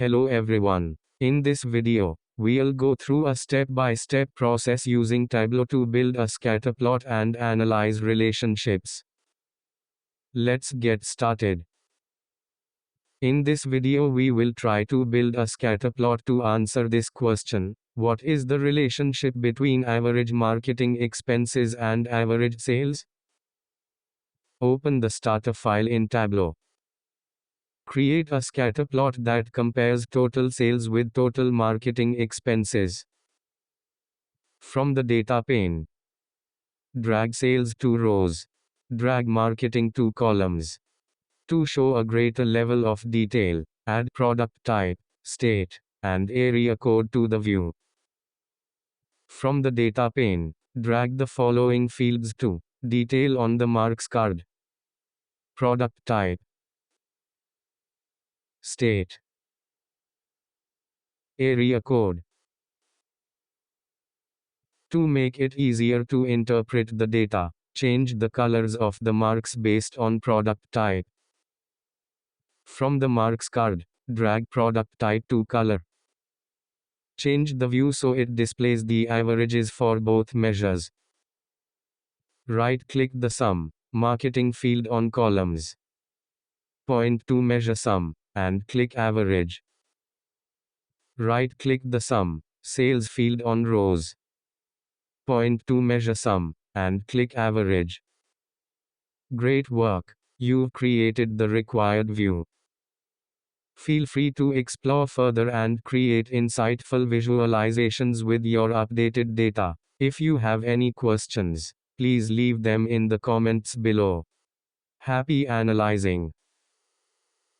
Hello everyone. In this video, we'll go through a step-by-step process using Tableau to build a scatter plot and analyze relationships. Let's get started. In this video we will try to build a scatter plot to answer this question: what is the relationship between average marketing expenses and average sales? Open the starter file in Tableau. Create a scatter plot that compares total sales with total marketing expenses. From the data pane, drag sales to rows. Drag marketing to columns. To show a greater level of detail, add product type, state, and area code to the view. From the data pane, drag the following fields to detail on the marks card. Product type, state, area code. To make it easier to interpret the data, change the colors of the marks based on product type. From the marks card, drag product type to color. Change the view so it displays the averages for both measures. Right-click the sum, marketing field on columns. Point to measure sum, and click average. Right-click the sum, sales field on rows. Point to measure sum, and click average. Great work! You've created the required view. Feel free to explore further and create insightful visualizations with your updated data. If you have any questions, please leave them in the comments below. Happy analyzing!